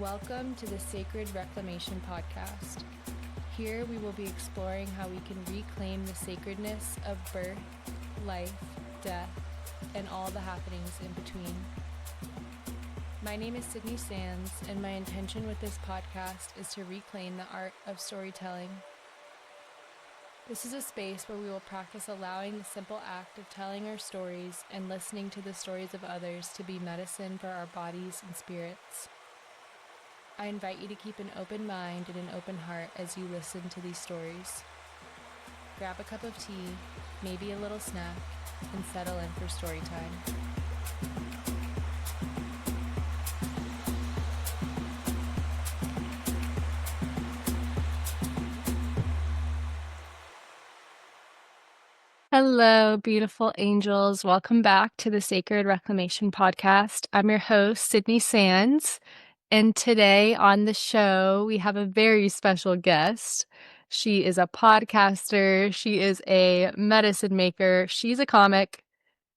Welcome to the Sacred Reclamation Podcast. Here we will be exploring how we can reclaim the sacredness of birth, life, death, and all the happenings in between. My name is Sydney Sands, and my intention with this podcast is to reclaim the art of storytelling. This is a space where we will practice allowing the simple act of telling our stories and listening to the stories of others to be medicine for our bodies and spirits. I invite you to keep an open mind and an open heart as you listen to these stories. Grab a cup of tea, maybe a little snack, and settle in for story time. Hello, beautiful angels. Welcome back to the Sacred Reclamation Podcast. I'm your host, Sydney Sands. And today on the show, we have a very special guest. She is a podcaster. She is a medicine maker. She's a comic.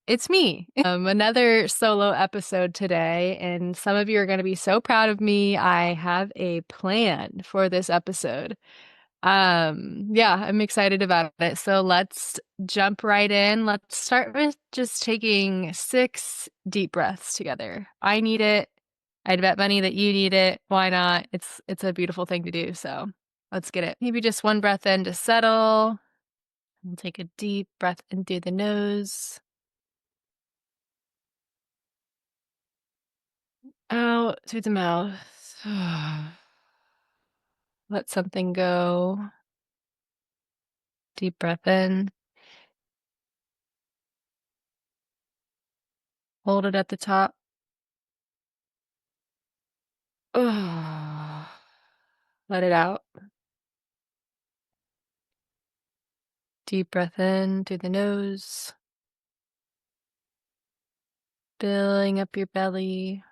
It's me. Another solo episode today. And some of you are going to be so proud of me. I have a plan for this episode. I'm excited about it. So let's jump right in. Let's start with just taking 6 deep breaths together. I need it. I'd bet money that you need it. Why not? It's a beautiful thing to do. So let's get it. Maybe just one breath in to settle. We'll take a deep breath in through the nose. Out through the mouth. Let something go. Deep breath in. Hold it at the top. Let it out. Deep breath in through the nose. Filling up your belly.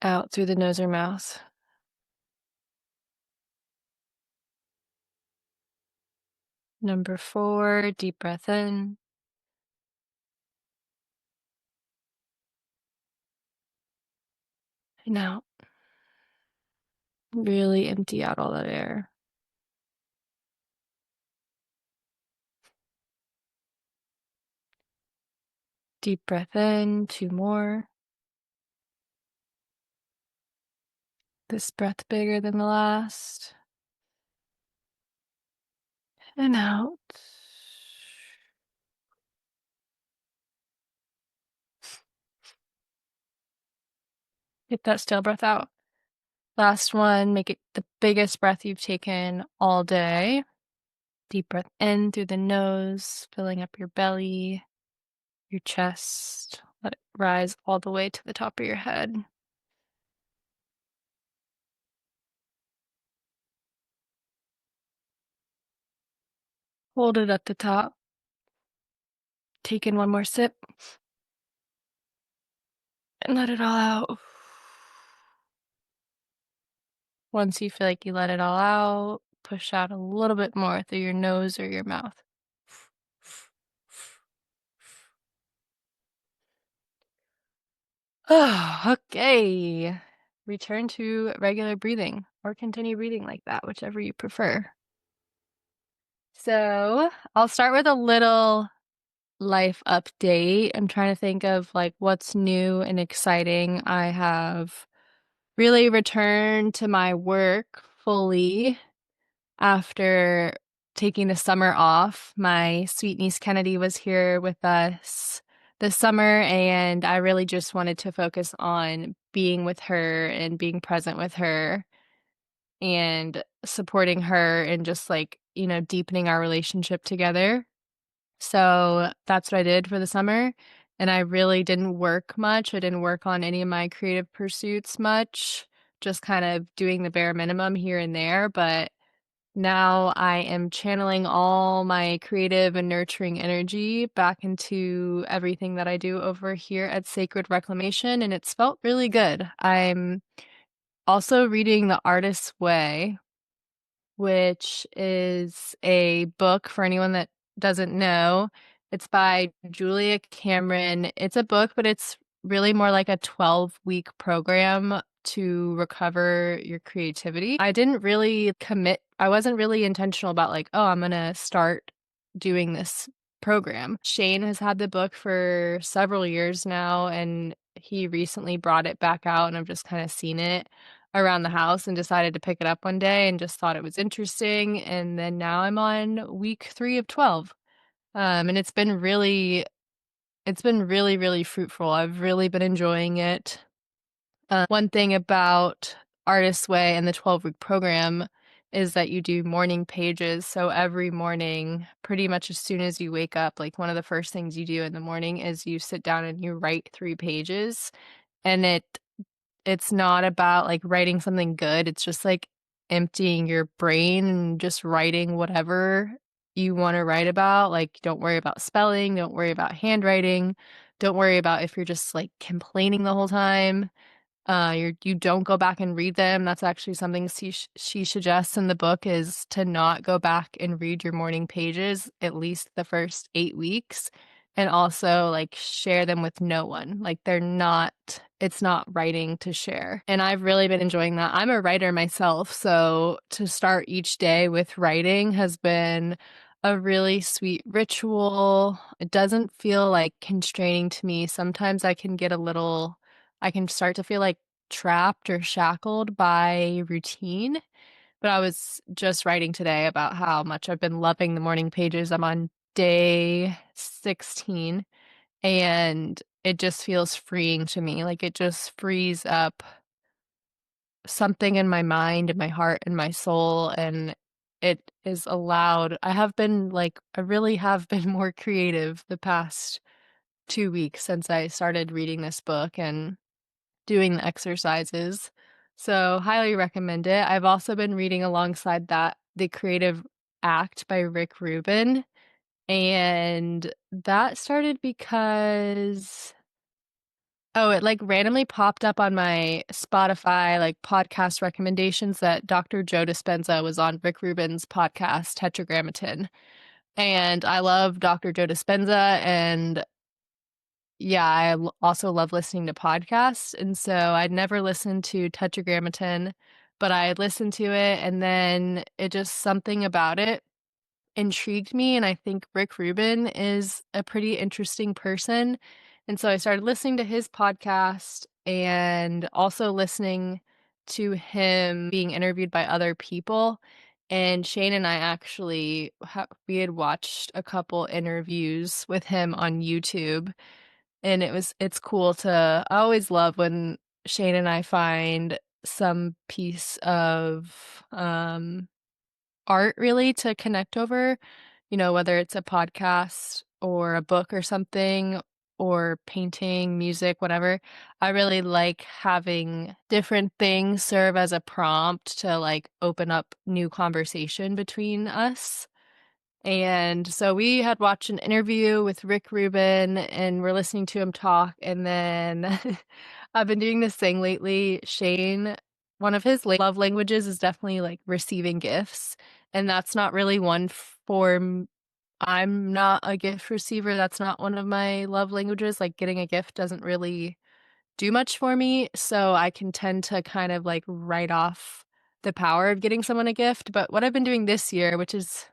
Out through the nose or mouth. Number 4, deep breath in. And out. Really empty out all that air. Deep breath in, 2 more. This breath bigger than the last. And out. Get that stale breath out. Last one, make it the biggest breath you've taken all day. Deep breath in through the nose, filling up your belly, your chest. Let it rise all the way to the top of your head. Hold it at the top. Take in one more sip. And let it all out. Once you feel like you let it all out, push out a little bit more through your nose or your mouth. Okay. Return to regular breathing or continue breathing like that, whichever you prefer. So I'll start with a little life update. I'm trying to think of like what's new and exciting. I have really returned to my work fully after taking the summer off. My sweet niece Kennedy was here with us this summer, and I really just wanted to focus on being with her and being present with her and supporting her and just like, deepening our relationship together. So that's what I did for the summer. And I really didn't work much. I didn't work on any of my creative pursuits much, just kind of doing the bare minimum here and there. But now I am channeling all my creative and nurturing energy back into everything that I do over here at Sacred Reclamation, and it's felt really good. I'm also reading The Artist's Way, which is a book for anyone that doesn't know. It's by Julia Cameron. It's a book, but it's really more like a 12-week program to recover your creativity. I didn't really commit. I wasn't really intentional about like, "Oh, I'm gonna start doing this program." Shane has had the book for several years now, and he recently brought it back out, and I've just kinda seen it around the house and decided to pick it up one day and just thought it was interesting, and then now I'm on week 3 of 12. And it's been really, really fruitful. I've really been enjoying it. One thing about Artist's Way and the 12-week program is that you do morning pages. So every morning, pretty much as soon as you wake up, like one of the first things you do in the morning is you sit down and you write 3 pages. And it's not about, like, writing something good, it's just, like, emptying your brain and just writing whatever you wanna write about, like, don't worry about spelling, don't worry about handwriting, don't worry about if you're just, like, complaining the whole time. You don't go back and read them. That's actually something she suggests in the book is to not go back and read your morning pages at least the first 8 weeks, and also, like, share them with no one. Like, it's not writing to share, and I've really been enjoying that. I'm a writer myself, so to start each day with writing has been a really sweet ritual. It doesn't feel, like, constraining to me. Sometimes I can start to feel, like, trapped or shackled by routine, but I was just writing today about how much I've been loving the morning pages. I'm on day 16, and it just feels freeing to me, like, it just frees up something in my mind and my heart and my soul, and it is allowed I really have been more creative the past 2 weeks since I started reading this book and doing the exercises. So, highly recommend it. I've also been reading alongside that The Creative Act by Rick Rubin, and that started because it, like, randomly popped up on my Spotify, like, podcast recommendations that Dr. Joe Dispenza was on Rick Rubin's podcast, Tetragrammaton, and I love Dr. Joe Dispenza, and yeah, also love listening to podcasts, and so I'd never listened to Tetragrammaton, but I listened to it, and then it just something about it intrigued me, and I think Rick Rubin is a pretty interesting person, and so I started listening to his podcast and also listening to him being interviewed by other people, and Shane and I actually we had watched a couple interviews with him on YouTube, and it's cool I always love when Shane and I find some piece of, art really to connect over, whether it's a podcast or a book or something, or painting, music, whatever. I really like having different things serve as a prompt to, like, open up new conversation between us. And so we had watched an interview with Rick Rubin and we're listening to him talk. And then I've been doing this thing lately. Shane, one of his love languages is definitely like receiving gifts. And that's not really one form. I'm not a gift receiver. That's not one of my love languages. Like getting a gift doesn't really do much for me. So I can tend to kind of like write off the power of getting someone a gift. But what I've been doing this year, which is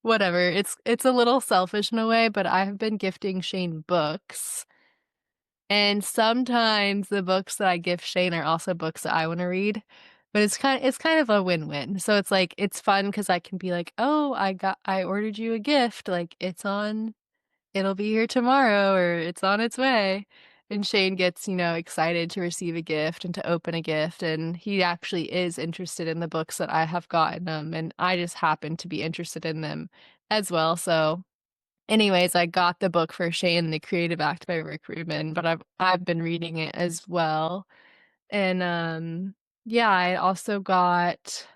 whatever. It's a little selfish in a way, but I have been gifting Shane books, and sometimes the books that I gift Shane are also books that I wanna read, but it's kind of a win-win. So it's like it's fun because I can be like, "Oh, I ordered you a gift, like, it'll be here tomorrow," or "It's on its way." And Shane gets, excited to receive a gift and to open a gift, and he actually is interested in the books that I have gotten him, and I just happen to be interested in them as well. So, anyways, I got the book for Shane, The Creative Act by Rick Rubin, but I've been reading it as well. And, yeah, I also got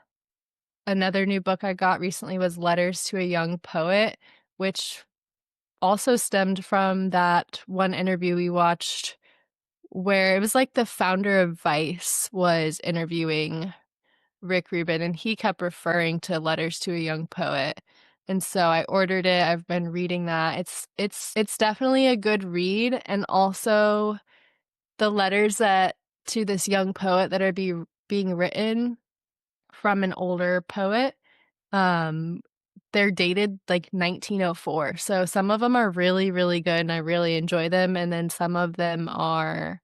another new book I got recently was Letters to a Young Poet, which also stemmed from that one interview we watched where it was like the founder of Vice was interviewing Rick Rubin, and he kept referring to Letters to a Young Poet. and so I ordered it. I've been reading that. It's definitely a good read, and also the letters that to this young poet that are being written from an older poet, um, they're dated, like, 1904, so some of them are really, really good, and I really enjoy them, and then some of them are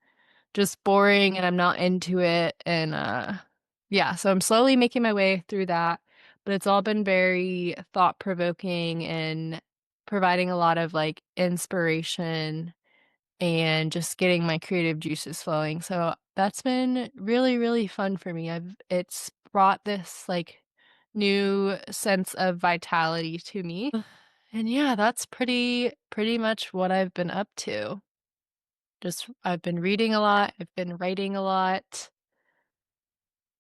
just boring, and I'm not into it, and, yeah, so I'm slowly making my way through that, but it's all been very thought-provoking and providing a lot of, like, inspiration and just getting my creative juices flowing. So that's been really, really fun for me. It's brought this like new sense of vitality to me. And yeah, that's pretty much what I've been up to. Just I've been reading a lot, I've been writing a lot,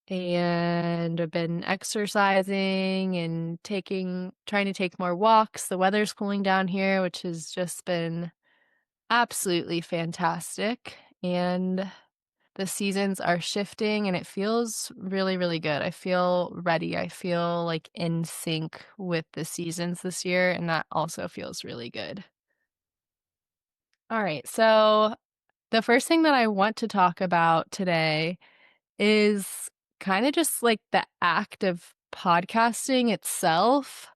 and I've been exercising and trying to take more walks. The weather's cooling down here, which has just been absolutely fantastic. And the seasons are shifting and it feels really, really good. I feel ready. I feel like in sync with the seasons this year, and that also feels really good. All right. So, the first thing that I want to talk about today is kind of just like the act of podcasting itself.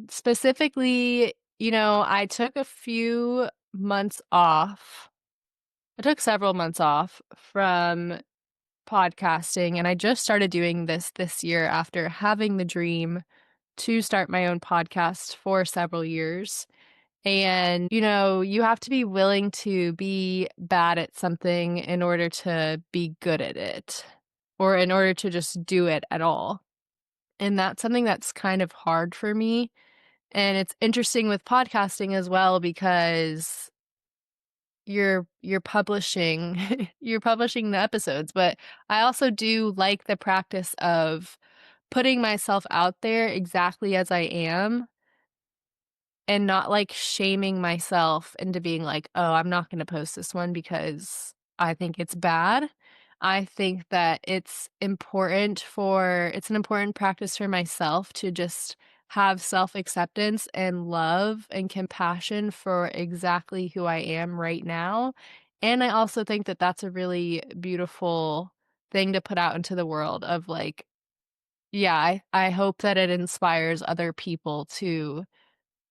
Specifically, I took a few months off. I took several months off from podcasting, and I just started doing this year after having the dream to start my own podcast for several years. And, you have to be willing to be bad at something in order to be good at it, or in order to just do it at all. And that's something that's kind of hard for me. And it's interesting with podcasting as well because you're publishing you're publishing the episodes, but I also do like the practice of putting myself out there exactly as I am and not, like, shaming myself into being like, "Oh, I'm not gonna post this one because I think it's bad." I think that it's an important practice for myself to just have self-acceptance and love and compassion for exactly who I am right now, and I also think that that's a really beautiful thing to put out into the world of, like, yeah, I hope that it inspires other people to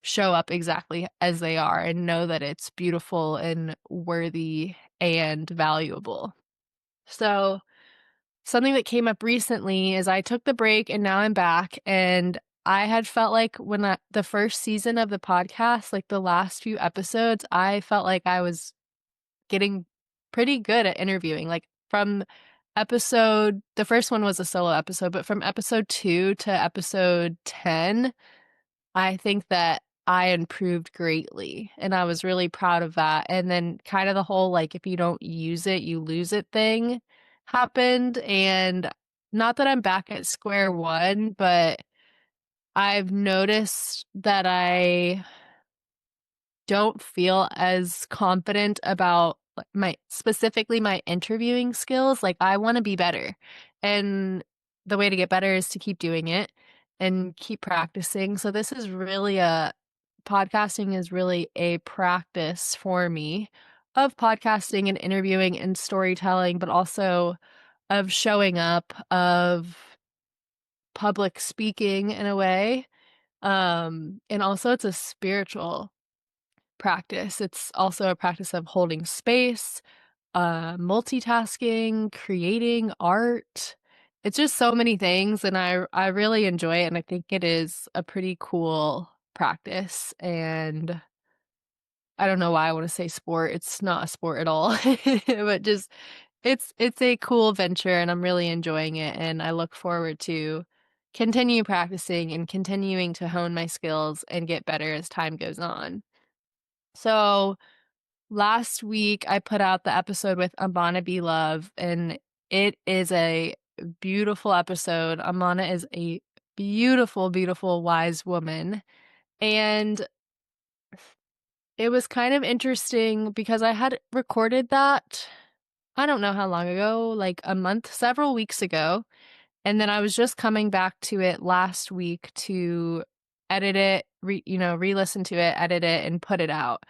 show up exactly as they are and know that it's beautiful and worthy and valuable. So, something that came up recently is I took the break and now I'm back, and I had felt like when the first season of the podcast, like the last few episodes, I felt like I was getting pretty good at interviewing. Like from the first one was a solo episode, but from episode 2 to episode 10, I think that I improved greatly, and I was really proud of that, and then kind of the whole, like, if you don't use it, you lose it thing happened, and not that I'm back at square one, but I've noticed that I don't feel as confident about like, my interviewing skills. Like, I wanna be better, and the way to get better is to keep doing it and keep practicing. So this is really a podcasting is really a practice for me of podcasting and interviewing and storytelling, but also of showing up, of public speaking in a way. And also it's a spiritual practice. It's also a practice of holding space, multitasking, creating art. It's just so many things, and I really enjoy it, and I think it is a pretty cool practice. And I don't know why I want to say sport. It's not a sport at all, but just it's a cool venture, and I'm really enjoying it. And I look forward to continue practicing and continuing to hone my skills and get better as time goes on. So last week, I put out the episode with Amana Be Love, and it is a beautiful episode. Amana is a beautiful, beautiful, wise woman. And it was kind of interesting because I had recorded that, I don't know how long ago, like a month, several weeks ago. And then I was just coming back to it last week to edit it, re-listen to it, edit it, and put it out.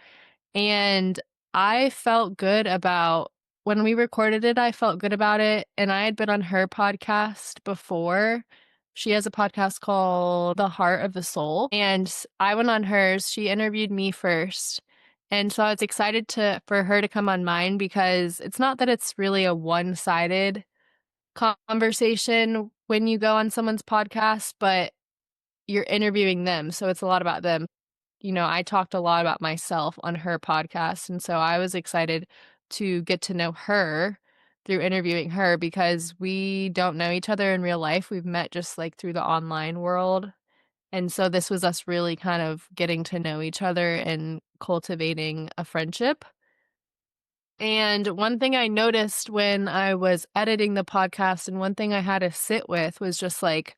And I felt good about when we recorded it, I felt good about it, and I had been on her podcast before. She has a podcast called The Heart of the Soul, and I went on hers. She interviewed me first. And so I was excited to for her to come on mine because it's not that it's really a one-sided conversation when you go on someone's podcast, but you're interviewing them, so it's a lot about them. I talked a lot about myself on her podcast, and so I was excited to get to know her through interviewing her because we don't know each other in real life. We've met just like through the online world. And so this was us really kind of getting to know each other and cultivating a friendship. And one thing I noticed when I was editing the podcast, and one thing I had to sit with was just like,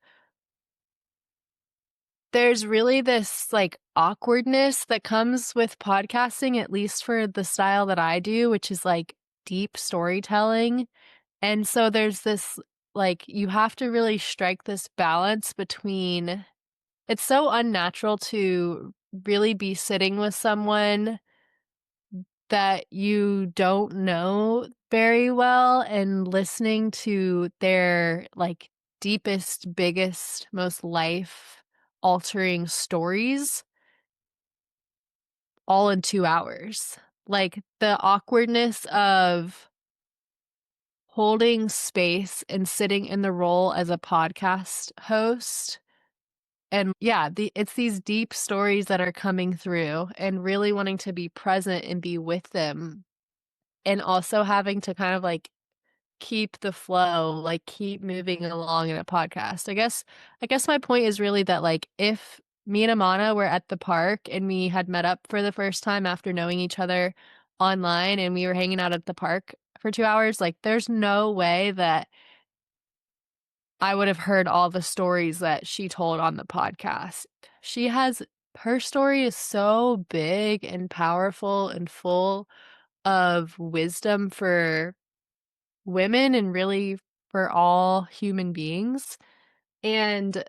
there's really this, like, awkwardness that comes with podcasting, at least for the style that I do, which is, like, deep storytelling, and so there's this, like, you have to really strike this balance between it's so unnatural to really be sitting with someone that you don't know very well and listening to their, like, deepest, biggest, most life altering stories all in 2 hours. Like, the awkwardness of holding space and sitting in the role as a podcast host, and yeah, it's these deep stories that are coming through and really wanting to be present and be with them, and also having to kind of, like, keep the flow, like, keep moving along in a podcast. I guess my point is really that, like, if me and Amana were at the park and we had met up for the first time after knowing each other online and we were hanging out at the park for 2 hours, like, there's no way that I would have heard all the stories that she told on the podcast. She has her story is so big and powerful and full of wisdom for women and really for all human beings. And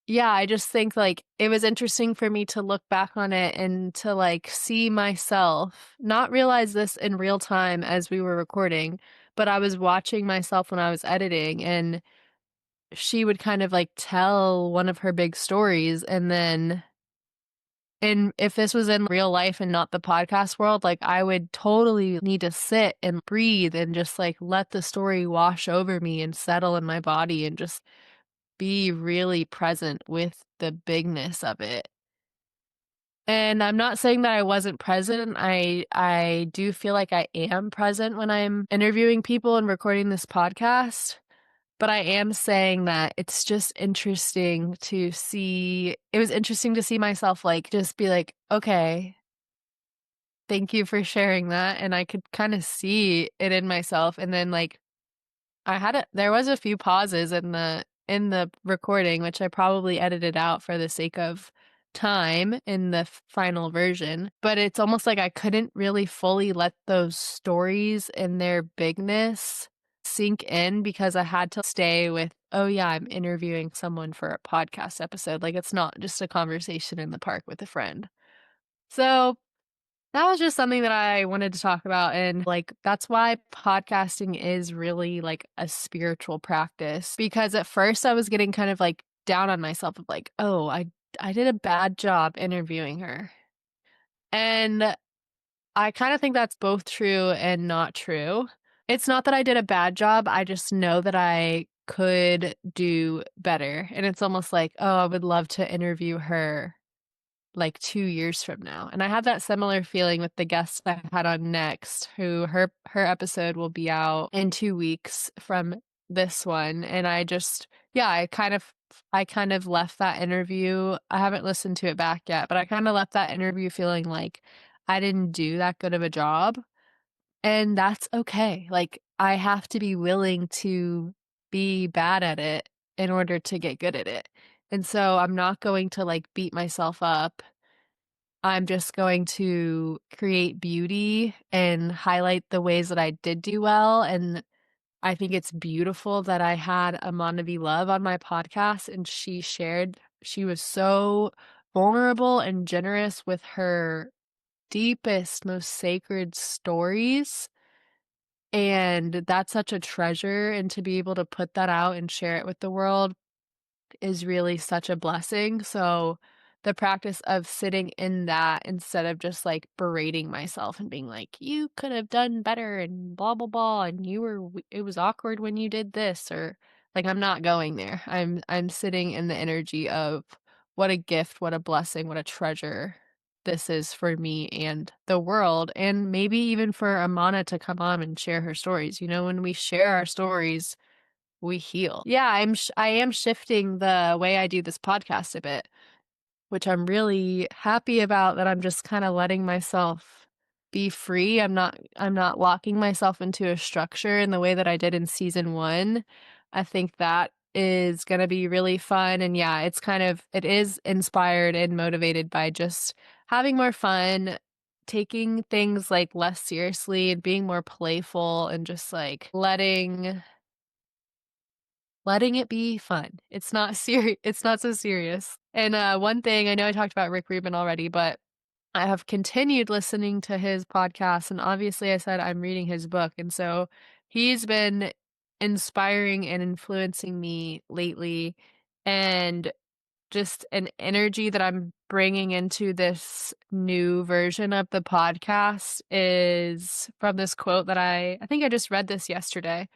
yeah, I just think like it was interesting for me to look back on it and to like see myself, not realize this in real time as we were recording, but I was watching myself when I was editing and she would kind of like tell one of her big stories and if this was in real life and not the podcast world, like, I would totally need to sit and breathe and just, like, let the story wash over me and settle in my body and just be really present with the bigness of it. And I'm not saying that I wasn't present. I do feel like I am present when I'm interviewing people and recording this podcast, but I am saying that it's just interesting to see it was interesting to see myself, like, just be like, "Okay, thank you for sharing that," and I could kinda see it in myself, and then, like, there was a few pauses in the recording, which I probably edited out for the sake of time in the final version, but it's almost like I couldn't really fully let those stories and their bigness sink in because I had to stay with, "Oh, yeah, I'm interviewing someone for a podcast episode," like, it's not just a conversation in the park with a friend. So that was just something that I wanted to talk about, and, like, that's why podcasting is really, like, a spiritual practice, because at first I was getting kind of, like, down on myself of, like, "Oh, I did a bad job interviewing her." And I kinda think that's both true and not true. It's not that I did a bad job, I just know that I could do better, and it's almost like, "Oh, I would love to interview her like 2 years from now." And I have that similar feeling with the guest I had on next, who her episode will be out in 2 weeks from this one, and I just yeah, I kind of left that interview I haven't listened to it back yet, but I kinda left that interview feeling like I didn't do that good of a job, and that's okay. Like, I have to be willing to be bad at it in order to get good at it. And so I'm not going to, like, beat myself up. I'm just going to create beauty and highlight the ways that I did do well, and I think it's beautiful that I had Amanda V. Love on my podcast, and she shared she was so vulnerable and generous with her deepest, most sacred stories, and that's such a treasure, and to be able to put that out and share it with the world is really such a blessing. So the practice of sitting in that instead of just like berating myself and being like, you could have done better and blah, blah, blah. And it was awkward when you did this, or like, I'm not going there. I'm sitting in the energy of what a gift, what a blessing, what a treasure this is for me and the world. And maybe even for Amana to come on and share her stories. When we share our stories, we heal. Yeah, I am shifting the way I do this podcast a bit, which I'm really happy about, that I'm just kinda letting myself be free. I'm not locking myself into a structure in the way that I did in season 1. I think that is gonna be really fun, and yeah, it is inspired and motivated by just having more fun, taking things, like, less seriously and being more playful and just, like, letting it be fun. It's not so serious. And, one thing, I know I talked about Rick Rubin already, but I have continued listening to his podcast, and obviously I said I'm reading his book, and so he's been inspiring and influencing me lately, and just an energy that I'm bringing into this new version of the podcast is from this quote that I think I just read this yesterday.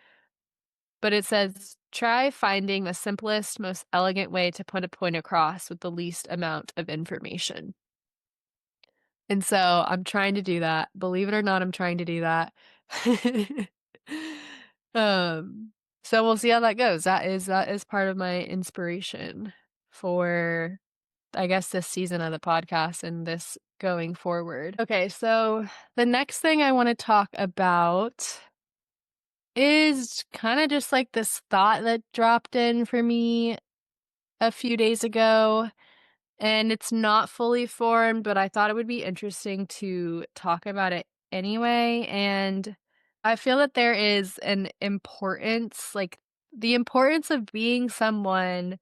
But it says, "Try finding the simplest, most elegant way to put a point across with the least amount of information." And so I'm trying to do that. Believe it or not, I'm trying to do that. Um, so we'll see how that goes. That is part of my inspiration for, I guess, this season of the podcast and this going forward. Okay, so the next thing I want to talk about is kinda just, like, this thought that dropped in for me a few days ago, and it's not fully formed, but I thought it would be interesting to talk about it anyway. And I feel that there is an importance, like, the importance of being someone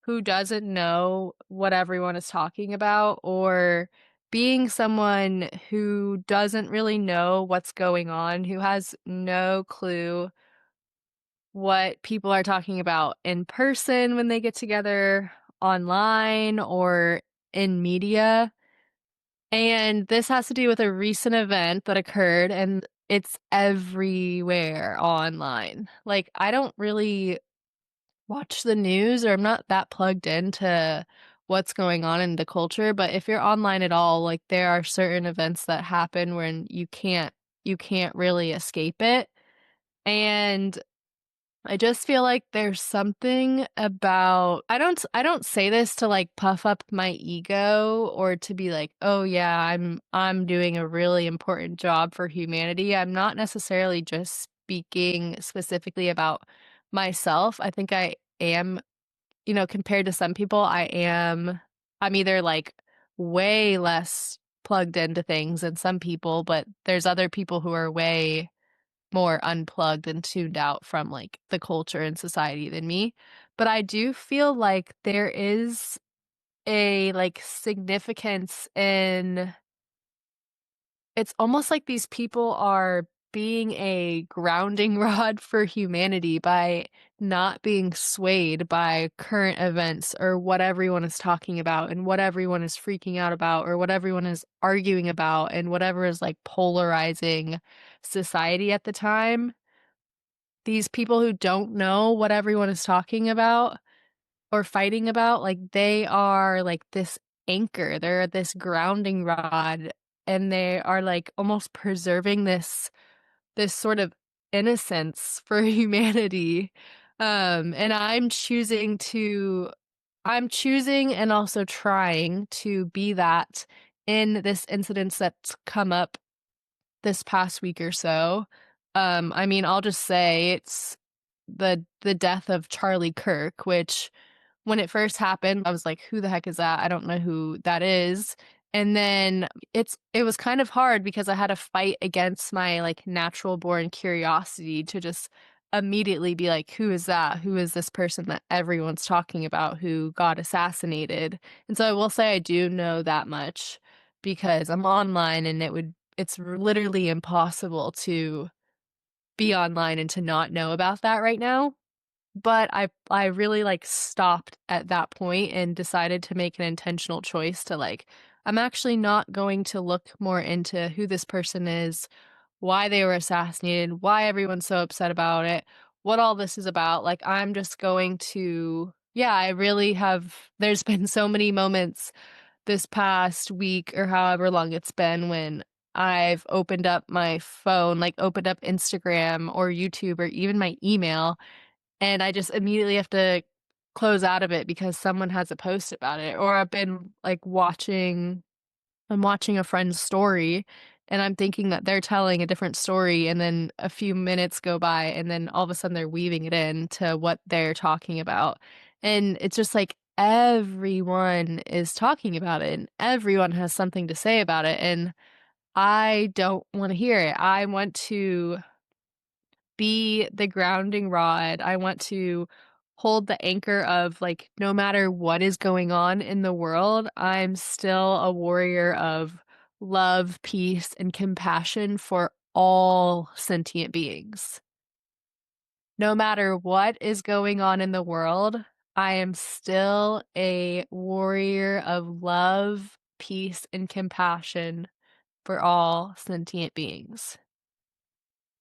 who doesn't know what everyone is talking about, or being someone who doesn't really know what's going on, who has no clue what people are talking about in person when they get together, online, or in media. And this has to do with a recent event that occurred, and it's everywhere online. Like, I don't really watch the news, or I'm not that plugged into what's going on in the culture, but if you're online at all, like, there are certain events that happen when you can't really escape it. And I just feel like there's something about, I don't say this to, like, puff up my ego or to be like, "Oh yeah, I'm doing a really important job for humanity." I'm not necessarily just speaking specifically about myself. I think I am, compared to some people, I'm either, like, way less plugged into things than some people, but there's other people who are way more unplugged and tuned out from, like, the culture and society than me. But I do feel like there is a, like, significance in, it's almost like these people are being a grounding rod for humanity by not being swayed by current events or what everyone is talking about and what everyone is freaking out about or what everyone is arguing about and whatever is, like, polarizing society at the time. These people who don't know what everyone is talking about or fighting about, like, they are, like, this anchor, they're this grounding rod, and they are, like, almost preserving this sort of innocence for humanity. And I'm choosing and also trying to be that in this incident that's come up this past week or so. I mean, I'll just say it's the death of Charlie Kirk, which when it first happened, I was like, "Who the heck is that? I don't know who that is." And then it was kind of hard because I had to fight against my, like, natural born curiosity to just immediately be like, "Who is that? Who is this person that everyone's talking about who got assassinated?" And so I will say I do know that much because I'm online and it's literally impossible to be online and to not know about that right now. But I really, like, stopped at that point and decided to make an intentional choice to, like, I'm actually not going to look more into who this person is, why they were assassinated, why everyone's so upset about it, what all this is about. Like, I'm just going to yeah, I really have there's been so many moments this past week or however long it's been when I've opened up my phone, like, opened up Instagram or YouTube or even my email, and I just immediately have to close out of it because someone has a post about it, or I've been, like, I'm watching a friend's story, and I'm thinking that they're telling a different story, and then a few minutes go by, and then all of a sudden they're weaving it in to what they're talking about, and it's just like everyone is talking about it, and everyone has something to say about it, and I don't wanna hear it. I want to be the grounding rod. I want to hold the anchor of, like, no matter what is going on in the world, I'm still a warrior of love, peace, and compassion for all sentient beings. No matter what is going on in the world, I am still a warrior of love, peace, and compassion for all sentient beings.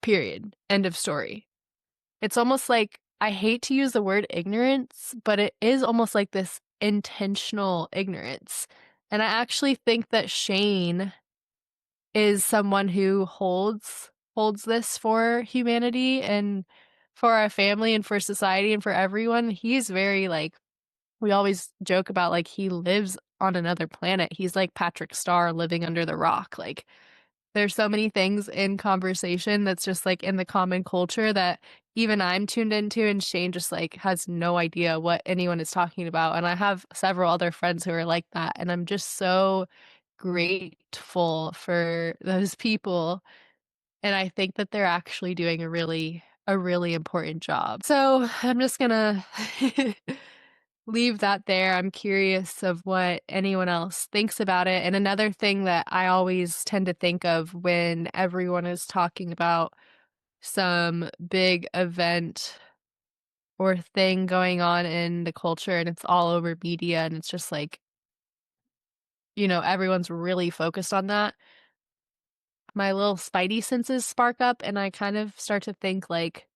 Period. End of story. It's almost like I hate to use the word ignorance, but it is almost like this intentional ignorance. And I actually think that Shane is someone who holds this for humanity and for our family and for society and for everyone. He's very like we always joke about like he lives on another planet. He's like Patrick Star living under the rock. Like there's so many things in conversation that's just, like, in the common culture that even I'm tuned into, and Shane just, like, has no idea what anyone is talking about, and I have several other friends who are like that, and I'm just so grateful for those people, and I think that they're actually doing a really important job. So, I'm just gonna leave that there. I'm curious of what anyone else thinks about it. And another thing that I always tend to think of when everyone is talking about some big event or thing going on in the culture and it's all over media and it's just like, everyone's really focused on that. My little spidey senses spark up and I kind of start to think like,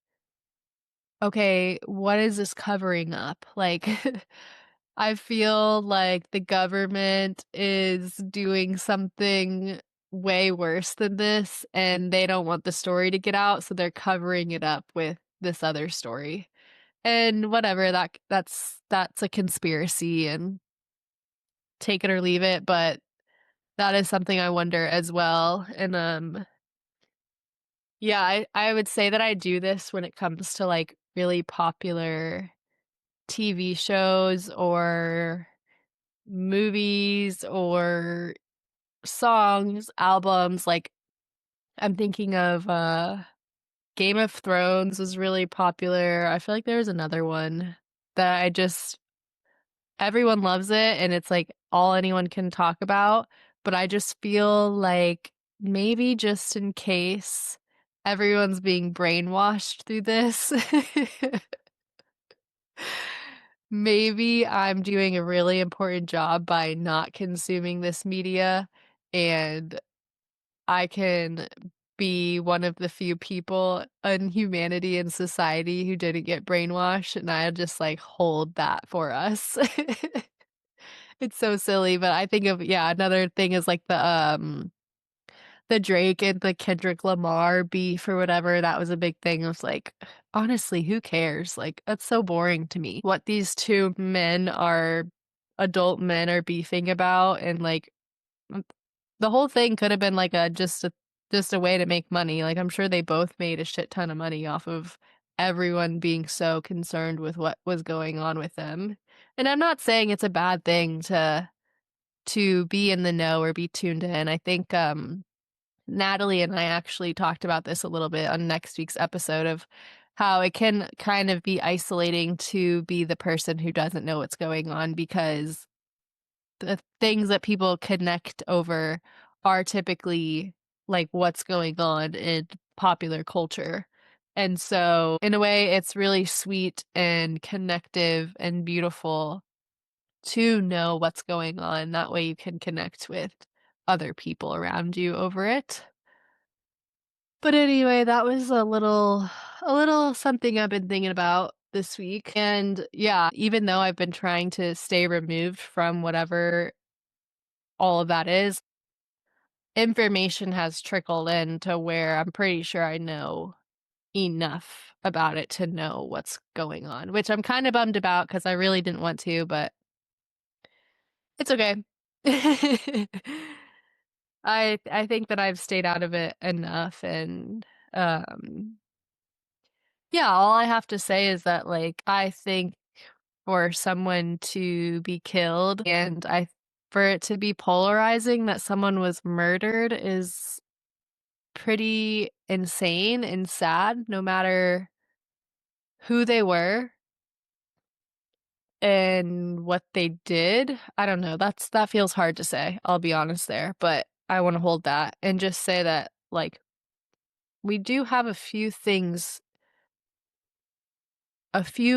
okay, what is this covering up? Like I feel like the government is doing something way worse than this, and they don't want the story to get out, so they're covering it up with this other story. And whatever, that's a conspiracy and take it or leave it, but that is something I wonder as well. And yeah, I would say that I do this when it comes to like really popular TV shows or movies or songs, albums, like, I'm thinking of, Game of Thrones was really popular. I feel like there was another one that I just everyone loves it, and it's, like, all anyone can talk about, but I just feel like maybe just in case everyone's being brainwashed through this, maybe I'm doing a really important job by not consuming this media, and I can be one of the few people in humanity and society who didn't get brainwashed, and I'll just, like, hold that for us. It's so silly, but I think of yeah, another thing is, like, the Drake and the Kendrick Lamar beef or whatever, that was a big thing. I was like, honestly, who cares? Like, that's so boring to me. What these 2 adult men are beefing about and, like, mm, the whole thing could have been like just a way to make money. Like, I'm sure they both made a shit ton of money off of everyone being so concerned with what was going on with them. And I'm not saying it's a bad thing to be in the know or be tuned in. I think, Natalie and I actually talked about this a little bit on next week's episode of how it can kind of be isolating to be the person who doesn't know what's going on because the things that people connect over are typically like what's going on in popular culture. And so, in a way, it's really sweet and connective and beautiful to know what's going on. That way, you can connect with other people around you over it. But anyway, that was a little something I've been thinking about this week. And yeah, even though I've been trying to stay removed from whatever all of that is, information has trickled in to where I'm pretty sure I know enough about it to know what's going on, which I'm kind of bummed about because I really didn't want to, but it's okay. I think that I've stayed out of it enough and um yeah, all I have to say is that like I think for someone to be killed and I for it to be polarizing that someone was murdered is pretty insane and sad no matter who they were and what they did. I don't know. That feels hard to say. I'll be honest there, but I want to hold that and just say that like we do have a few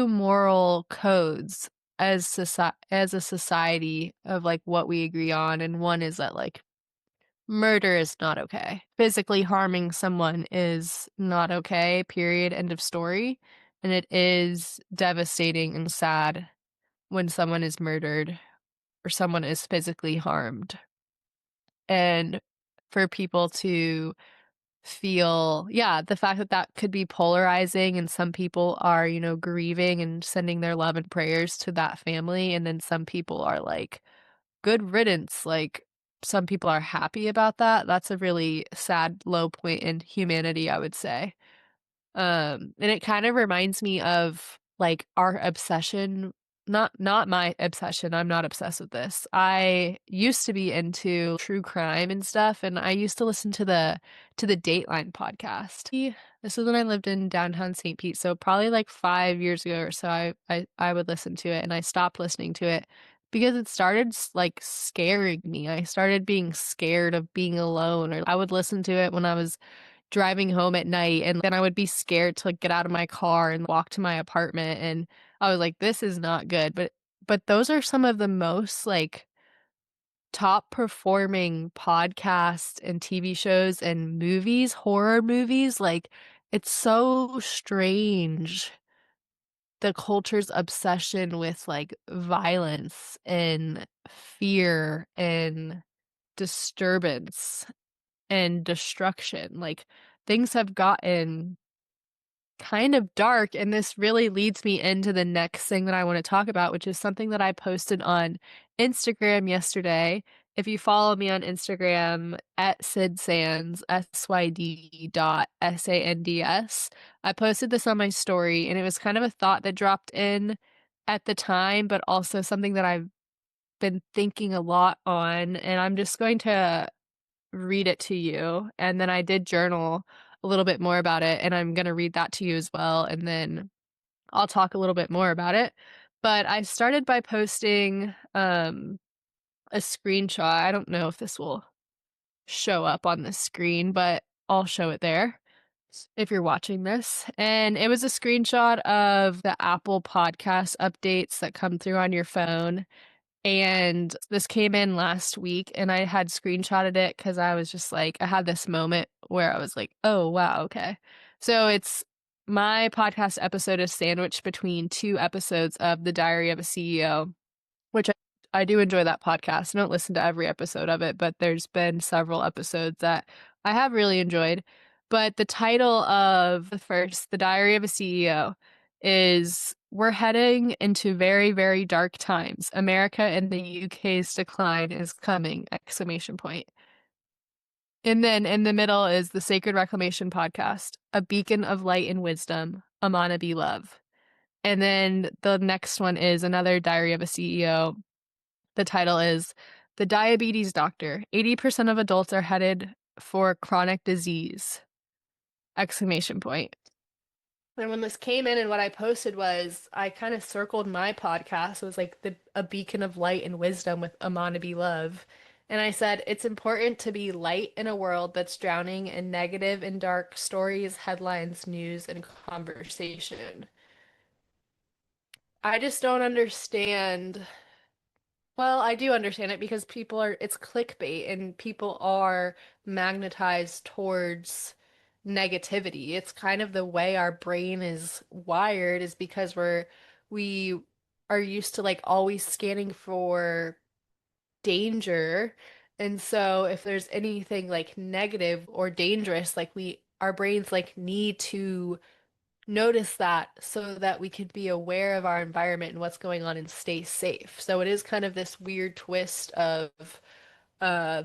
moral codes as a society of like what we agree on, and one is that like murder is not okay. Physically harming someone is not okay, period, end of story. And it is devastating and sad when someone is murdered or someone is physically harmed. And for people to feel, yeah, the fact that that could be polarizing and some people are, grieving and sending their love and prayers to that family. And then some people are like, good riddance. Like, some people are happy about that. That's a really sad low point in humanity, I would say. And it kind of reminds me of like our obsession, not my obsession. I'm not obsessed with this. I used to be into true crime and stuff, and I used to listen to the Dateline podcast. This was when I lived in downtown St. Pete, so probably like 5 years ago or so. I would listen to it, and I stopped listening to it because it started like scaring me. I started being scared of being alone, or I would listen to it when I was driving home at night, and then I would be scared to like, get out of my car and walk to my apartment, and I was like, "This is not good." But those are some of the most, like, top performing podcasts and TV shows and movies, horror movies, like, it's so strange, the culture's obsession with, like, violence and fear and disturbance and destruction, like, things have gotten kind of dark, and this really leads me into the next thing that I wanna talk about, which is something that I posted on Instagram yesterday. If you follow me on Instagram at @SydSands, SYD.SANDS, I posted this on my story, and it was kind of a thought that dropped in at the time, but also something that I've been thinking a lot on, and I'm just going to read it to you, and then I did journal a little bit more about it, and I'm gonna read that to you as well, and then I'll talk a little bit more about it. But I started by posting, a screenshot. I don't know if this will show up on the screen, but I'll show it there if you're watching this, and it was a screenshot of the Apple Podcast updates that come through on your phone, and this came in last week, and I had screenshotted it because I was just like, I had this moment where I was like, oh, wow, okay. So it's my podcast episode is sandwiched between two episodes of The Diary of a CEO, which I do enjoy that podcast. I don't listen to every episode of it, but there's been several episodes that I have really enjoyed. But the title of the first, The Diary of a CEO, is We're Heading into Very, Very Dark Times. America and the UK's decline is coming! Exclamation point. And then in the middle is the Sacred Reclamation podcast, A Beacon of Light and Wisdom, Amana Be Love. And then the next one is another Diary of a CEO. The title is The Diabetes Doctor. 80% of adults are headed for chronic disease! Exclamation point. And when this came in and what I posted was I kind of circled my podcast. It was like a beacon of light and wisdom with Amana Be Love. And I said, it's important to be light in a world that's drowning in negative and dark stories, headlines, news, and conversation. I just don't understand. Well, I do understand it because it's clickbait and people are magnetized towards negativity. It's kind of the way our brain is wired is because we are used to like always scanning for danger. And so if there's anything like negative or dangerous, like our brains like need to notice that so that we can be aware of our environment and what's going on and stay safe. So it is kind of this weird twist of uh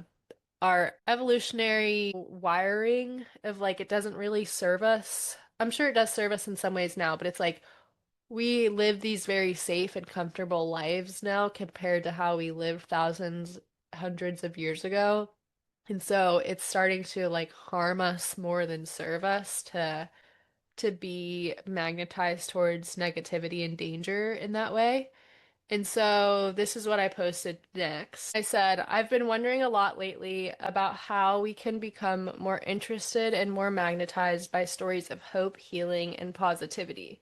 our evolutionary wiring of like it doesn't really serve us. I'm sure it does serve us in some ways now, but it's like we live these very safe and comfortable lives now compared to how we lived thousands, hundreds of years ago. And so it's starting to like harm us more than serve us to be magnetized towards negativity and danger in that way. And so this is what I posted next. I said, I've been wondering a lot lately about how we can become more interested and more magnetized by stories of hope, healing, and positivity,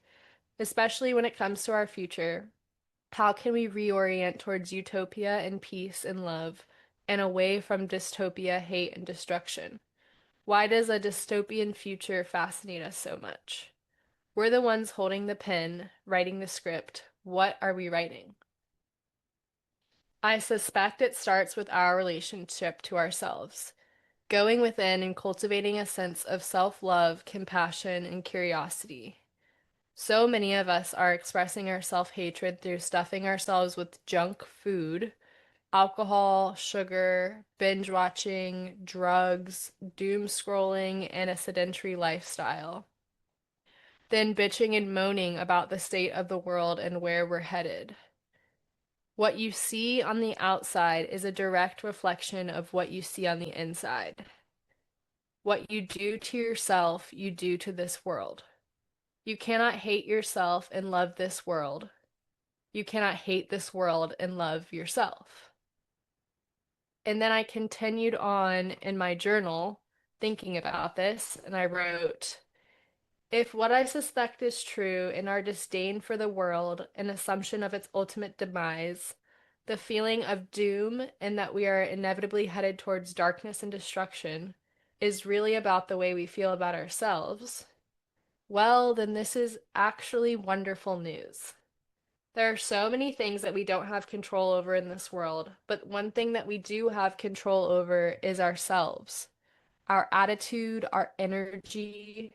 especially when it comes to our future. How can we reorient towards utopia and peace and love and away from dystopia, hate, and destruction? Why does a dystopian future fascinate us so much? We're the ones holding the pen, writing the script. What are we writing? I suspect it starts with our relationship to ourselves, going within and cultivating a sense of self-love, compassion, and curiosity. So many of us are expressing our self-hatred through stuffing ourselves with junk food, alcohol, sugar, binge watching, drugs, doom scrolling, and a sedentary lifestyle. Then bitching and moaning about the state of the world and where we're headed. What you see on the outside is a direct reflection of what you see on the inside. What you do to yourself, you do to this world. You cannot hate yourself and love this world. You cannot hate this world and love yourself. And then I continued on in my journal thinking about this, and I wrote, if what I suspect is true in our disdain for the world, an assumption of its ultimate demise, the feeling of doom and that we are inevitably headed towards darkness and destruction is really about the way we feel about ourselves, well, then this is actually wonderful news. There are so many things that we don't have control over in this world, but one thing that we do have control over is ourselves. Our attitude, our energy,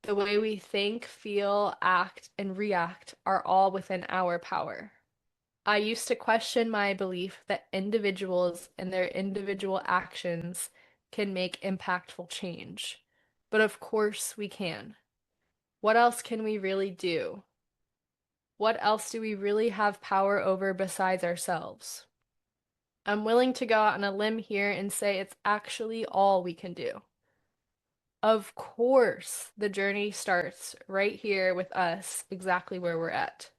the way we think, feel, act, and react are all within our power. I used to question my belief that individuals and their individual actions can make impactful change. But of course we can. What else can we really do? What else do we really have power over besides ourselves? I'm willing to go out on a limb here and say it's actually all we can do. Of course, the journey starts right here with us, exactly where we're at.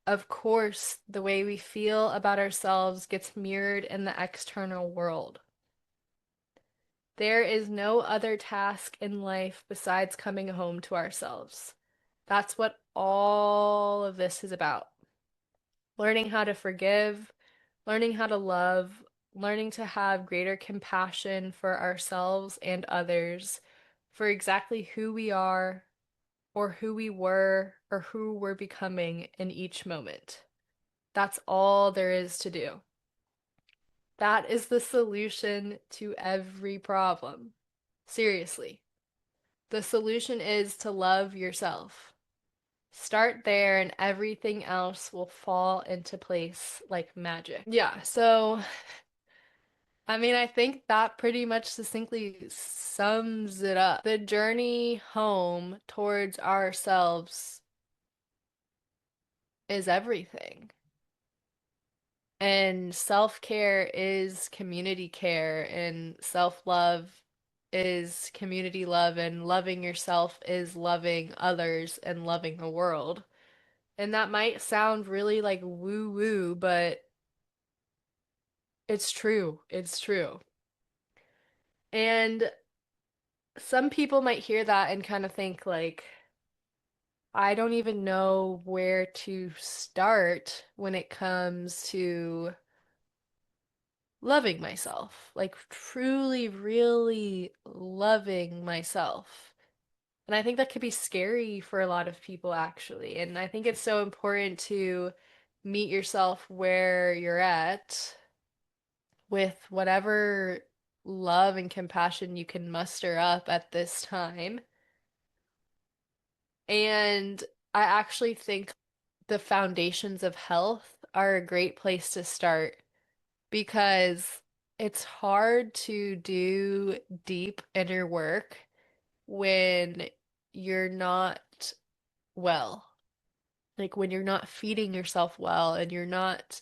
Of course, the way we feel about ourselves gets mirrored in the external world. There is no other task in life besides coming home to ourselves. That's what all of this is about. Learning how to forgive, learning how to love, learning to have greater compassion for ourselves and others, for exactly who we are, or who we were, or who we're becoming in each moment. That's all there is to do. That is the solution to every problem. Seriously. The solution is to love yourself. Start there and everything else will fall into place like magic. Yeah, so I mean, I think that pretty much succinctly sums it up. The journey home towards ourselves is everything. And self-care is community care, and self-love is community love, and loving yourself is loving others and loving the world. And that might sound really like woo-woo, but it's true. It's true. And some people might hear that and kind of think like, I don't even know where to start when it comes to loving myself, like truly, really loving myself. And I think that could be scary for a lot of people, actually. And I think it's so important to meet yourself where you're at with whatever love and compassion you can muster up at this time. And I actually think the foundations of health are a great place to start because it's hard to do deep inner work when you're not well. Like when you're not feeding yourself well and you're not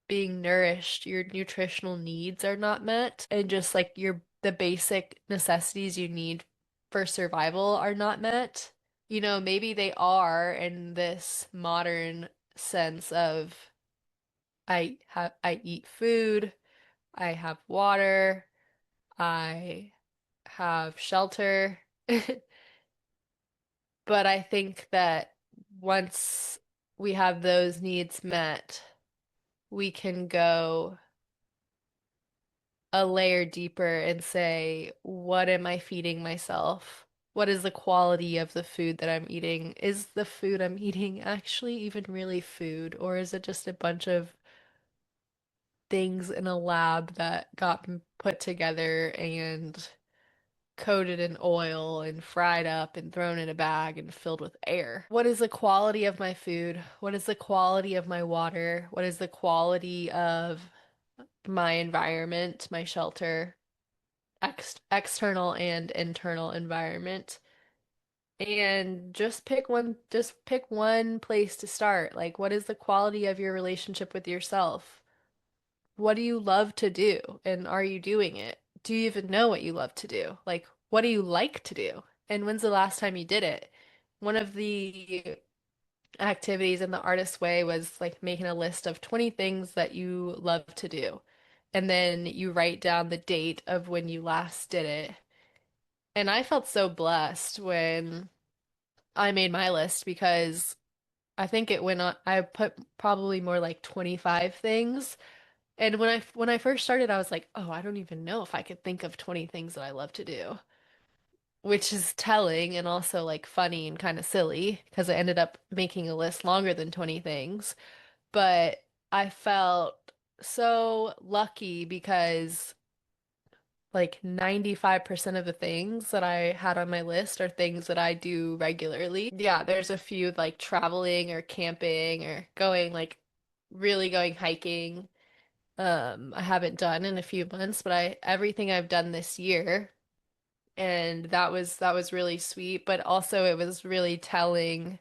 being nourished, your nutritional needs are not met, and just like the basic necessities you need for survival are not met. Maybe they are in this modern sense of I eat food, I have water, I have shelter. But I think that once we have those needs met, we can go a layer deeper and say, what am I feeding myself? What is the quality of the food that I'm eating? Is the food I'm eating actually even really food, or is it just a bunch of things in a lab that got put together and coated in oil and fried up and thrown in a bag and filled with air? What is the quality of my food? What is the quality of my water? What is the quality of my environment, my shelter, external and internal environment? And just pick one place to start. Like, what is the quality of your relationship with yourself? What do you love to do? And are you doing it? Do you even know what you love to do? Like, what do you like to do? And when's the last time you did it? One of the activities in the artist's way was like making a list of 20 things that you love to do. And then you write down the date of when you last did it. And I felt so blessed when I made my list because I think it went on, I put probably more like 25 things. And when I first started, I was like, "Oh, I don't even know if I could think of 20 things that I love to do," which is telling and also like funny and kind of silly because I ended up making a list longer than 20 things. But I felt so lucky because like 95% of the things that I had on my list are things that I do regularly. Yeah, there's a few like traveling or camping or going like really going hiking. I haven't done in a few months, but I everything I've done this year, and that was really sweet, but also it was really telling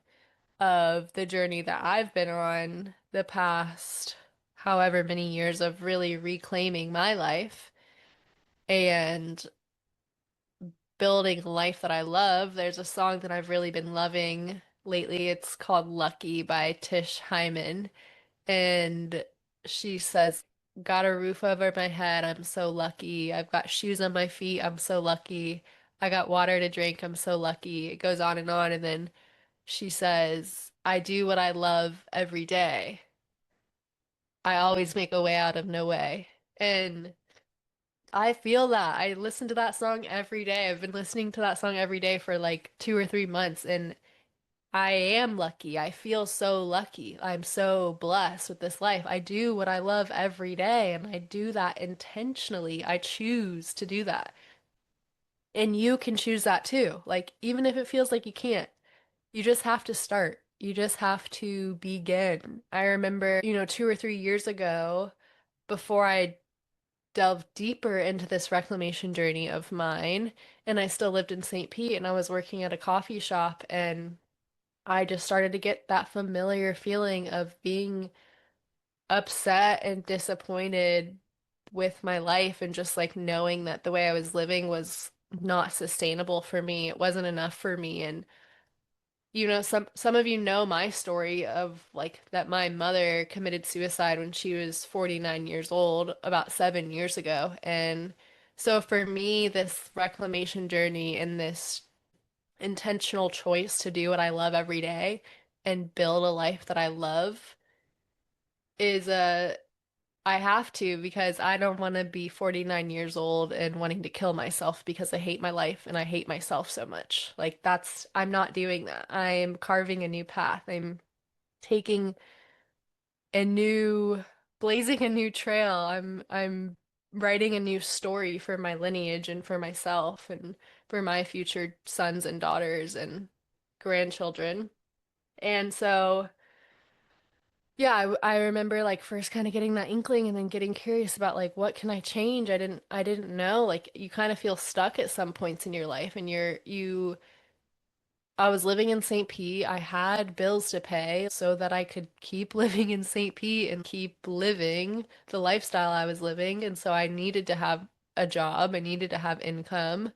of the journey that I've been on the past however many years of really reclaiming my life and building a life that I love. There's a song that I've really been loving lately. It's called Lucky by Tish Hyman. And she says, got a roof over my head. I'm so lucky. I've got shoes on my feet. I'm so lucky. I got water to drink. I'm so lucky. It goes on and on. And then she says, I do what I love every day. I always make a way out of no way. And I feel that. I listen to that song every day. I've been listening to that song every day for like 2 or 3 months, and I am lucky. I feel so lucky. I'm so blessed with this life. I do what I love every day, and I do that intentionally. I choose to do that. And you can choose that too. Like, even if it feels like you can't, you just have to start. You just have to begin. I remember, 2 or 3 years ago, before I delved deeper into this reclamation journey of mine, and I still lived in St. Pete, and I was working at a coffee shop, and I just started to get that familiar feeling of being upset and disappointed with my life and just like knowing that the way I was living was not sustainable for me. It wasn't enough for me. And some of you know my story of like that my mother committed suicide when she was 49 years old about 7 years ago. And so for me, this reclamation journey and this intentional choice to do what I love every day and build a life that I love is a I have to because I don't want to be 49 years old and wanting to kill myself because I hate my life and I hate myself so much. I'm not doing that. I'm carving a new path. I'm taking a new, blazing a new trail. I'm writing a new story for my lineage and for myself and for my future sons and daughters and grandchildren. And so yeah, I remember like first kind of getting that inkling and then getting curious about like what can I change? I didn't know. Like you kind of feel stuck at some points in your life and I was living in St. Pete. I had bills to pay so that I could keep living in St. Pete and keep living the lifestyle I was living. And so I needed to have a job. I needed to have income.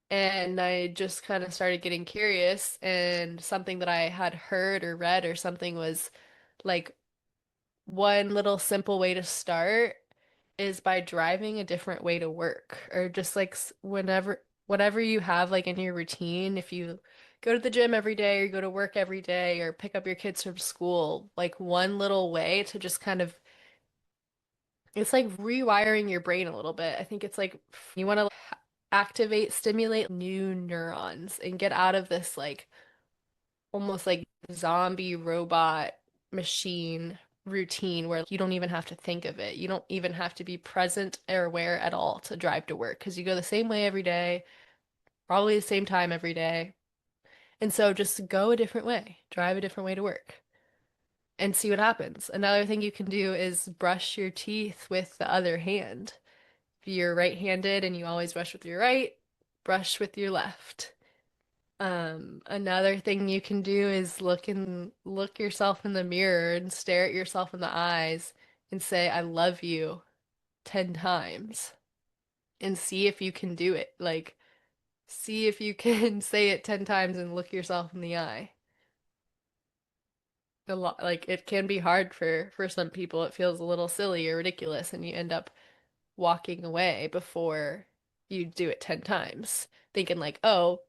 And I just kind of started getting curious and something that I had heard or read or something was like one little simple way to start is by driving a different way to work or just like whatever you have like in your routine, if you go to the gym every day or you go to work every day or pick up your kids from school, like one little way to just kind of it's like rewiring your brain a little bit. I think it's like you want to activate, stimulate new neurons and get out of this like almost like zombie robot machine routine where you don't even have to think of it. You don't even have to be present or aware at all to drive to work because you go the same way every day, probably the same time every day. And so just go a different way, drive a different way to work and see what happens. Another thing you can do is brush your teeth with the other hand. If you're right-handed and you always brush with your right, brush with your left. Another thing you can do is look yourself in the mirror and stare at yourself in the eyes and say, I love you 10 times and see if you can do it. Like, see if you can say it 10 times and look yourself in the eye. A lot, like it can be hard for some people. It feels a little silly or ridiculous and you end up walking away before you do it 10 times, thinking like, oh,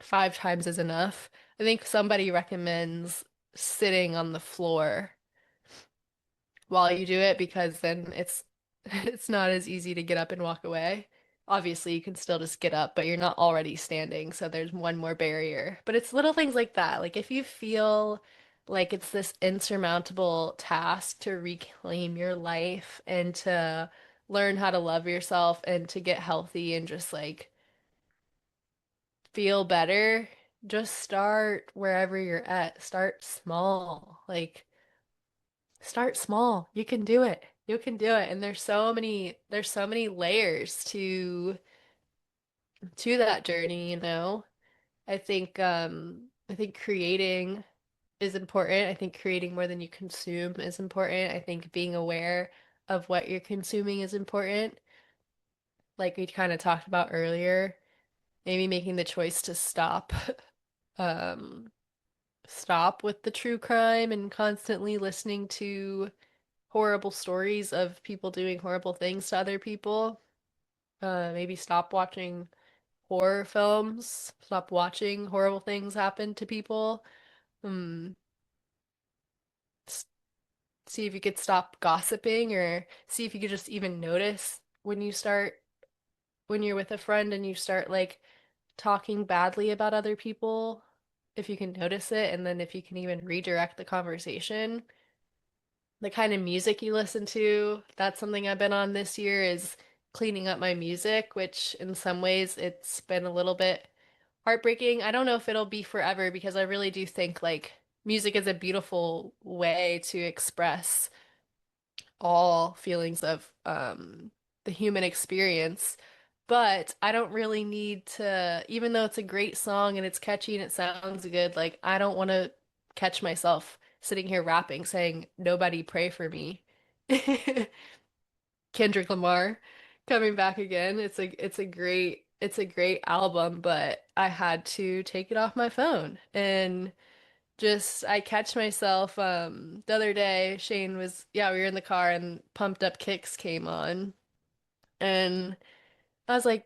5 times is enough. I think somebody recommends sitting on the floor while you do it because then it's it's not as easy to get up and walk away. Obviously, you can still just get up, but you're not already standing, so there's one more barrier. But it's little things like that. Like if you feel like it's this insurmountable task to reclaim your life and to learn how to love yourself and to get healthy and just like feel better, just start wherever you're at. Start small. Like start small. You can do it. You can do it. And there's so many layers to that journey, you know. I think creating is important. I think creating more than you consume is important. I think being aware of what you're consuming is important. Like we kind of talked about earlier, maybe making the choice to um stop with the true crime and constantly listening to horrible stories of people doing horrible things to other people. Maybe stop watching horror films, stop watching horrible things happen to people. Um, s- See if you could stop gossiping or see if you could just even notice when you're with a friend and you start like talking badly about other people, if you can notice it, and then if you can even redirect the conversation. The kind of music you listen to, that's something I've been on this year is cleaning up my music, which in some ways it's been a little bit heartbreaking. I don't know if it'll be forever because I really do think like music is a beautiful way to express all feelings of the human experience. But I don't really need to, even though it's a great song and it's catchy and it sounds good, like I don't want to catch myself sitting here rapping saying, "Nobody pray for me." Kendrick Lamar. coming back again. It's a great album, but I had to take it off my phone and just I catch myself the other day Shane was yeah, we were in the car and Pumped Up Kicks came on and I was like,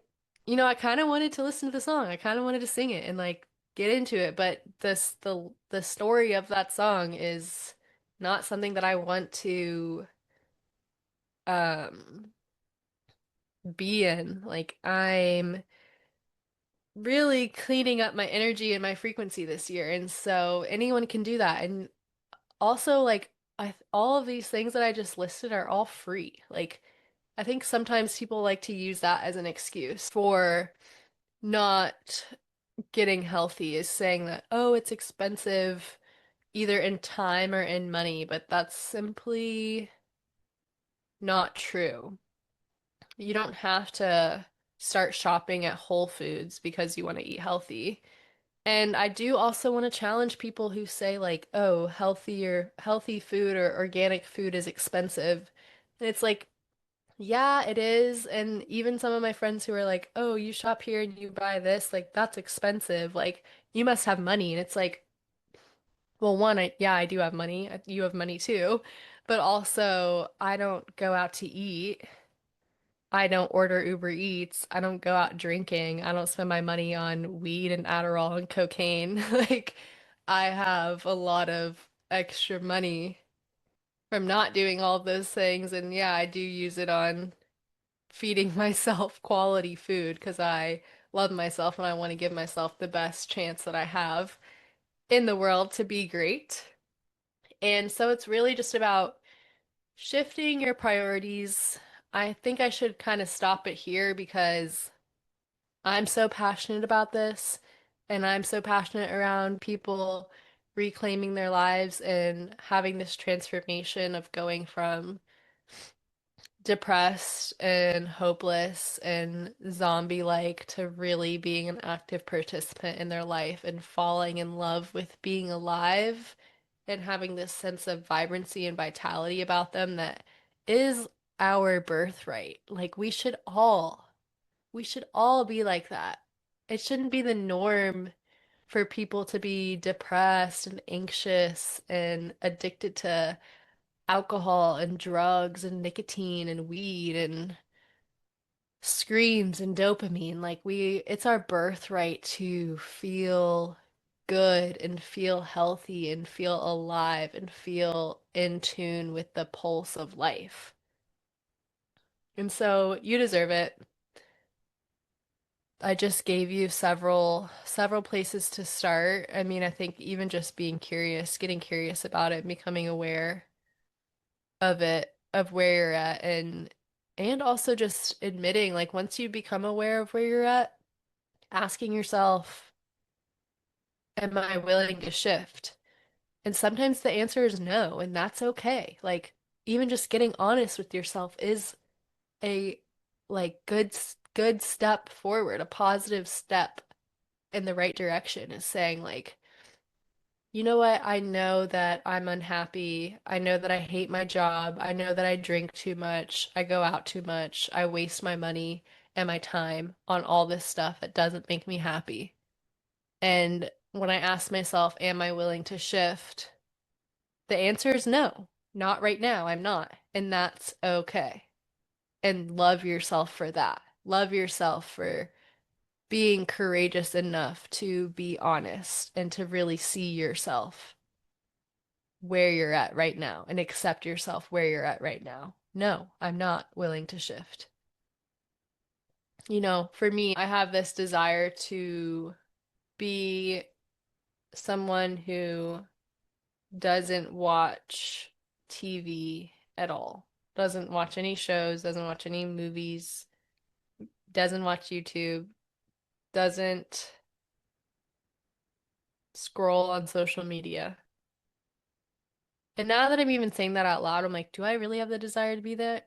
I kind of wanted to listen to the song. I kind of wanted to sing it and like get into it, but the story of that song is not something that I want to um be in. Like I'm really cleaning up my energy and my frequency this year, and so anyone can do that. And also like all of these things that I just listed are all free. Like I think sometimes people like to use that as an excuse for not getting healthy is saying that, oh, it's expensive either in time or in money, but that's simply not true. You don't have to start shopping at Whole Foods because you want to eat healthy. And I do also want to challenge people who say like, oh, healthy food or organic food is expensive. And it's like, yeah, it is. And even some of my friends who are like, oh, you shop here and you buy this, like that's expensive. Like you must have money. And it's like, well, one, yeah, I do have money. You have money too. But also, I don't go out to eat. I don't order Uber Eats. I don't go out drinking. I don't spend my money on weed and Adderall and cocaine. Like, I have a lot of extra money from not doing all of those things. And yeah, I do use it on feeding myself quality food because I love myself and I want to give myself the best chance that I have in the world to be great. And so it's really just about shifting your priorities. I think I should kind of stop it here because I'm so passionate about this and I'm so passionate around people reclaiming their lives and having this transformation of going from depressed and hopeless and zombie-like to really being an active participant in their life and falling in love with being alive and having this sense of vibrancy and vitality about them that is our birthright. Like we should all be like that. It shouldn't be the norm for people to be depressed and anxious and addicted to alcohol and drugs and nicotine and weed and screens and dopamine. It's our birthright to feel good and feel healthy and feel alive and feel in tune with the pulse of life. And so you deserve it. I just gave you several places to start. I mean, I think even just being curious, getting curious about it, becoming aware of it, of where you're at and also just admitting like once you become aware of where you're at, asking yourself, am I willing to shift? And sometimes the answer is no, and that's okay. Like even just getting honest with yourself is a like good step forward, a positive step in the right direction is saying like, you know what? I know that I'm unhappy. I know that I hate my job. I know that I drink too much. I go out too much. I waste my money and my time on all this stuff that doesn't make me happy. And when I ask myself, am I willing to shift? The answer is no. Not right now. I'm not. And that's okay. And love yourself for that. Love yourself for being courageous enough to be honest and to really see yourself where you're at right now and accept yourself where you're at right now. No, I'm not willing to shift. For me, I have this desire to be someone who doesn't watch TV at all, doesn't watch any shows, doesn't watch any movies, doesn't watch YouTube, doesn't scroll on social media. And now that I'm even saying that out loud, I'm like, do I really have the desire to be that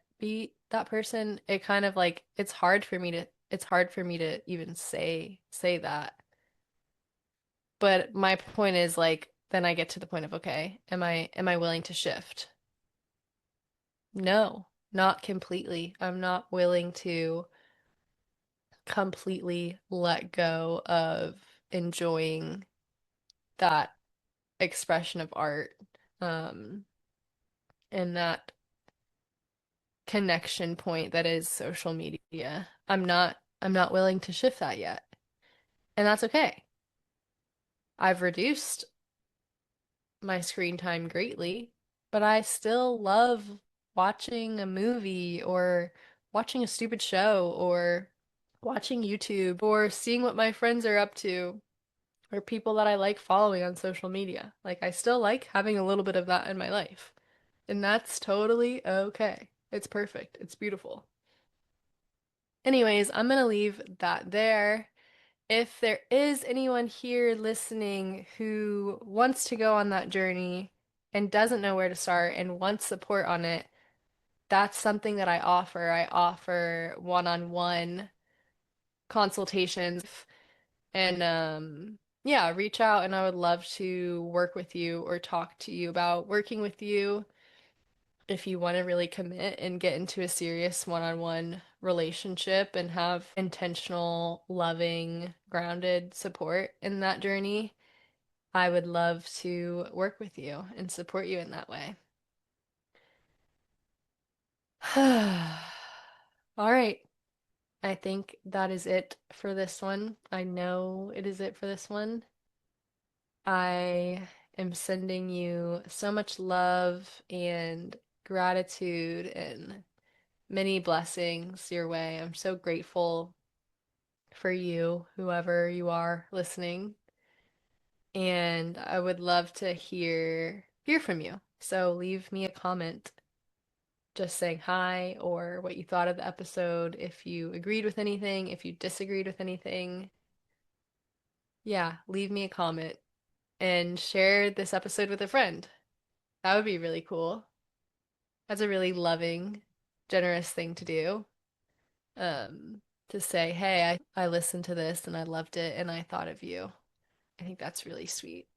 person? It kind of like it's hard for me to even say that. But my point is like then I get to the point of okay, am I willing to shift? No. not completely. I'm not willing to completely let go of enjoying that expression of art, um, and that connection point that is social media. I'm not willing to shift that yet. And that's okay. I've reduced my screen time greatly, but I still love watching a movie or watching a stupid show or watching YouTube or seeing what my friends are up to or people that I like following on social media. Like, I still like having a little bit of that in my life. And that's totally okay. It's perfect. It's beautiful. Anyways, I'm gonna leave that there. If there is anyone here listening who wants to go on that journey and doesn't know where to start and wants support on it, that's something that I offer. I offer one-on-one consultations and yeah, reach out and I would love to work with you or talk to you about working with you if you want to really commit and get into a serious one-on-one relationship and have intentional, loving, grounded support in that journey, I would love to work with you and support you in that way. All right. I think that is it for this one. I know it is it for this one. I am sending you so much love and gratitude and many blessings your way. I'm so grateful for you, whoever you are listening, and I would love to hear from you. So leave me a comment just saying hi or what you thought of the episode, if you agreed with anything, if you disagreed with anything. Yeah, leave me a comment and share this episode with a friend. That would be really cool. That's a really loving, generous thing to do. um, to say, hey, I listened to this and I loved it and I thought of you. I think that's really sweet.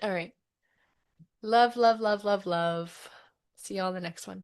All right. Love, love, love, love, love. See you on the next one.